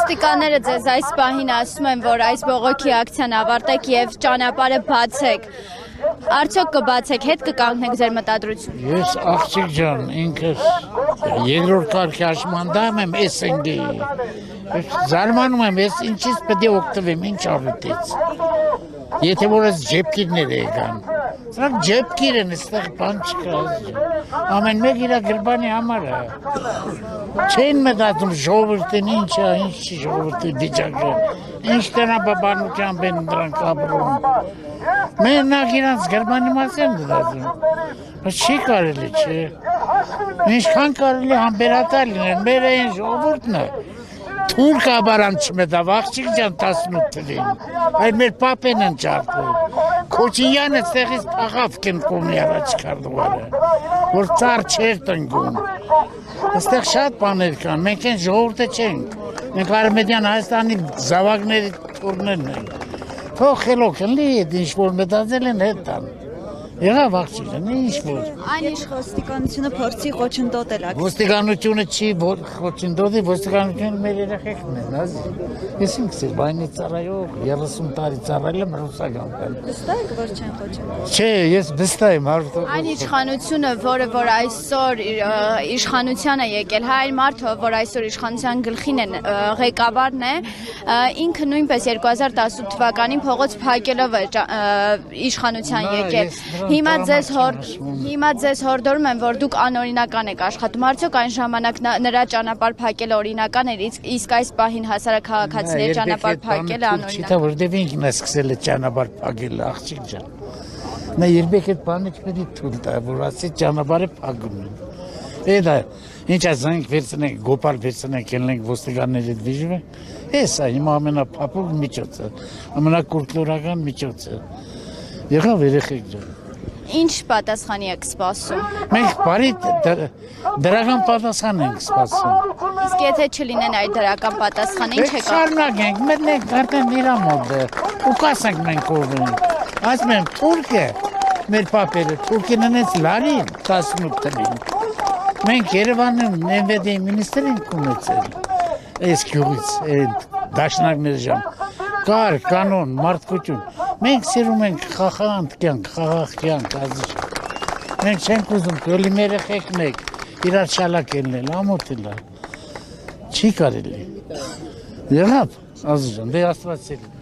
Ոստիկանները ձեզ այս պահին ասում են, որ այս բողոքի ակցիան ավարտեք եւ ճանապարհը բացեք։ Արդյոք կբացեք, հետ կկանգնեք ձեր մտադրությունը։ Ես աղջիկ ջան, ինքս երկրորդ կարգի հաշմանդամ եմ SNG-ի։ Զարմանում եմ, ես ինչից պետք է օգտվեմ, ինչ առիթից։ Եթե որ ես ջեպկիրներ եկան։ Սրանք ջեպկիր են, այստեղ բան չկա։ Ամեն մեկ իր գրբանի համար է։ Չեն մտածում ժողովրդին ինչ է, ինչ չի ժողովրդի վիճակը։ Ինչ տնաբաբանությամբ են դրանք ապրում։ Մենակ իրանց գրբանի մասին մտածում։ Բայց չի կարելի, չէ։ Ինչքան կարելի համբերատար լինել, մեր այն ժողովուրդն է։ Թուրք աբարան չմետավ, աղջիկ ջան 18 թվին, այդ մեր պապեն են ճարտվել, Քոչինյանը ստեղից պաղավ կենկոմի առաջ կարդուարը, որ ծար չեր տնգում, ստեղ շատ բաներ կան, մենք են ժողորդը չենք, մենք Արմենիան Հայաստանի զավակների թուրներն ենք, թող խելոք են լի հետ ինչ-որ մետածել են հետ տան, եղավ աղջիկ ջան, ինչ-որ։ Այն ինչ ոստիկանությունը փորձի խոչընդոտել ակցիա։ Ոստիկանությունը չի խոչընդոտի, ոստիկանությունը մեր երեխեքն են, ազի։ Ես ինքս եմ բանի ծառայող, 30 տարի ծառայել եմ ռուսական բան։ Վստահ եք, որ չեն խոչընդոտել։ Չէ, ես վստահ եմ 100%։ Այն իշխանությունը, որ այսօր իշխանության է եկել, հայ մարդը, որ այսօր իշխանության գլխին են ղեկավարն է, ինքը նույնպես 2018 թվականին փողոց փակելով է իշխանության եկել։ Հիմա ձեզ հորդորում են, որ դուք անօրինական եք աշխատում, արդյոք այն ժամանակ նրա ճանապարհ փակելը օրինական էր, իսկ այս պահին հասարակահայացիների ճանապարհ փակելը անօրինական։ Չէ, որտեղ ինքն է սկսել է ճանապարհ փակել, աղջիկ ջան։ Նա երբեք այդ բանը չպետք է թույլ տա, որ ասի ճանապարհը փակում են։ Դա ինչ ասենք վերցնենք, գոպար վերցնենք, ելնենք ոստիկանների հետ վիճվենք։ Հեսա հիմա ամենափափուկ միջոցը, ամենակուլտուրական միջոցը։ Եղավ երեխեք ջան։ Ինչ պատասխանի եք սպասում։ Մենք բարի դրական պատասխան ենք սպասում։ Իսկ եթե չլինեն այդ դրական պատասխանը, ինչ եք անում։ Շարունակենք, մտնենք արդեն իրա մոտ ու կասենք մենք ով ենք։ Ասում եմ թուրք է, մեր պապերը, թուրքին ընեց լարին 18 թվին։ Մենք Երևանում Նեմվեդեի մինիստրին ենք ունեցել։ Այս գյուղից, դաշնակներ ժամ։ Կար, կանոն, մարդկություն։ Մենք սիրում ենք խախանդ կյանք, խաղաղ կյանք, ազիզ։ Մենք չենք ուզում գոլի մեր երեխեքն եք, իրար շալակ ելնել, ամոթել է։ Չի կարելի։ Եղավ, ազիզ ջան, դե Աստված սիրի։